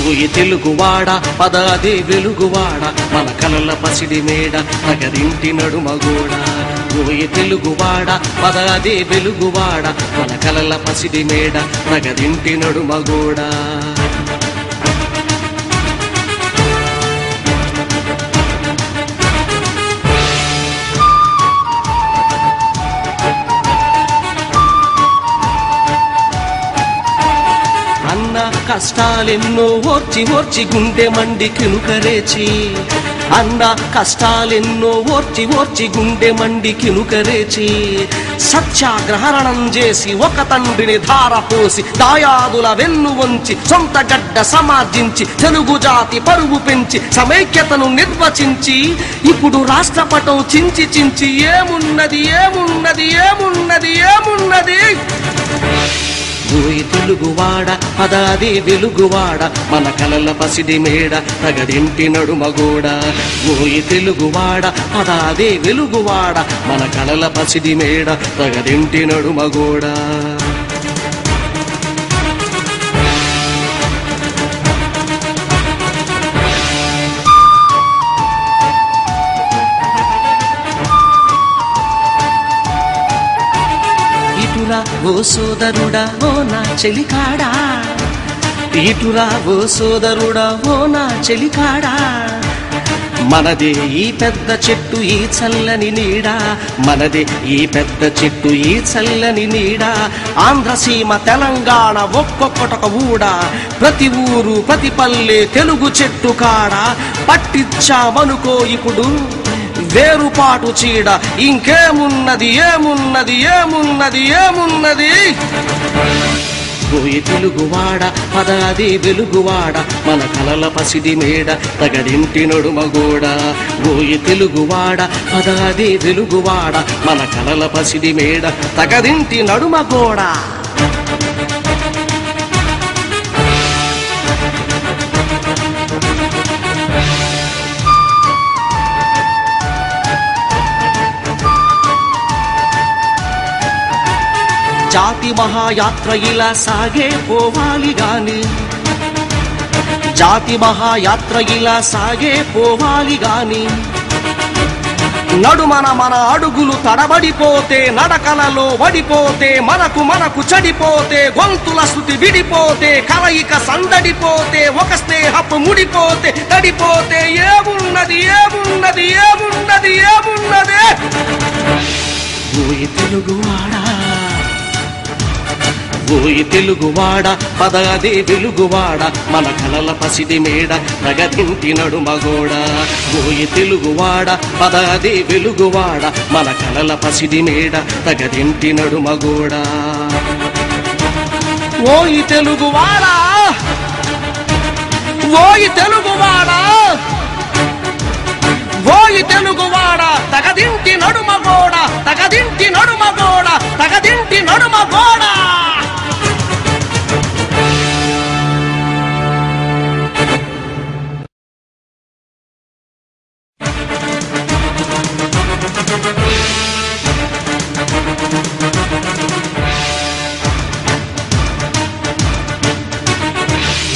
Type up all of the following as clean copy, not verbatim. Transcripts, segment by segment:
ఓయి తెలుగువాడ పదాది వెలుగువాడ మన కలల పసిడి మేడ నగరింటి నడుమగోడ ఓయి తెలుగువాడ పదాది వెలుగువాడ మన కలల పసిడి మేడ నగరింటి నడుమగోడ కష్టాలెన్నో ఓర్చి ఓర్చి గుండె మండి కినుకరేచి అన్న కష్టాలెన్నో ఓర్చి ఓర్చి గుండె మండి కినుకరేచి సత్యాగ్రహణం చేసి ఒక తండ్రిని ధారపోసి దాయాదుల వెన్ను వంచి సొంత గడ్డ సమార్జించి తెలుగు జాతి పరువు పెంచి సమైక్యతను నిర్వచించి ఇప్పుడు రాష్ట్రపటం చించి చించి ఏమున్నది ఏమున్నది ఏమున్నది ఏమున్నది ఓయి తెలుగువాడ పదాది వెలుగువాడ మన కలల పసిడి మేడ నగరింటి నడుమగోడ ఓయి తెలుగువాడ పదాది వెలుగువాడ మన కలల పసిడి మేడ నగరింటి నడుమగోడ ఓ సోదరుడా ఓ నా చెలికాడా ఇటురా ఓ సోదరుడా ఓ నా చెలికాడా మనదే ఈ పెద్ద చెట్టు ఈ చల్లని నీడ మనదే ఈ పెద్ద చెట్టు ఈ చల్లని నీడ ఆంధ్రసీమ తెలంగాణ ఒక్కొక్కటొక ఊడ ప్రతి ఊరు ప్రతి పల్లె తెలుగు చెట్టు కాడ పట్టించామనుకో ఇప్పుడు వేరుపాటు చీడ ఇంకేమున్నది ఏమున్నది ఏమున్నది ఏమున్నది ఓయి తెలుగువాడ పదాది వెలుగువాడ మన కలల పసిడి మేడ నగరింటి నడుమగోడ ఓయి తెలుగువాడ పదాది వెలుగువాడ మన కలల పసిడి మేడ నగరింటి నడుమగోడ జాతి మహాయాత్ర ఇలా సాగే పోవాలి గాని జాతి మహాయాత్ర ఇలా సాగే పోవాలి గాని నడుమన మన అడుగులు తడబడిపోతే నడకలలో వడిపోతే మనకు చెడిపోతే గొంతుల శృతి విడిపోతే కలయిక సందడిపోతే ఒక స్నేహపు ముడిపోతే తడిపోతే ఏమున్నది ఏమున్నది ఏమున్నది ఏమున్నది ఓయి తెలుగువాడా ఓయి తెలుగువాడ పదాది వెలుగువాడ మన కలల పసిడి మేడ నగరింటి నడుమగోడ ఓయి తెలుగువాడ పదాది వెలుగువాడ మన కలల పసిడి మేడ నగరింటి నడుమగోడ ఓయి తెలుగువాడ ఓయి తెలుగువాడ ఓయి తెలుగువాడ తగదింటి నడుమగోడ తగదింటి నడుమగోడ తగదింటి నడుమగోడ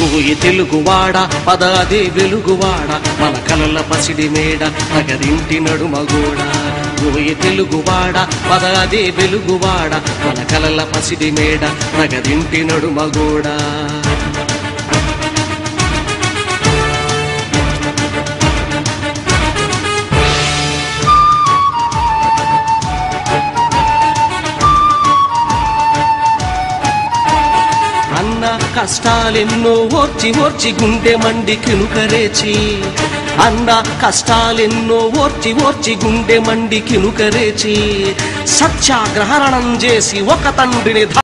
ఓయి తెలుగువాడ పదాది వెలుగువాడ మన కలల పసిడి మేడ నగరింటి నడుమగోడ ఓయి తెలుగువాడ పదాది వెలుగువాడ మన కలల పసిడి మేడ నగరింటి నడుమగోడ కష్టాలెన్నో ఓర్చి ఓర్చి గుండె మండి కినుకరేచి అన్న కష్టాలెన్నో ఓర్చి ఓర్చి గుండె మండి కినుకరేచి సత్యాగ్రహణం చేసి ఒక తండ్రిని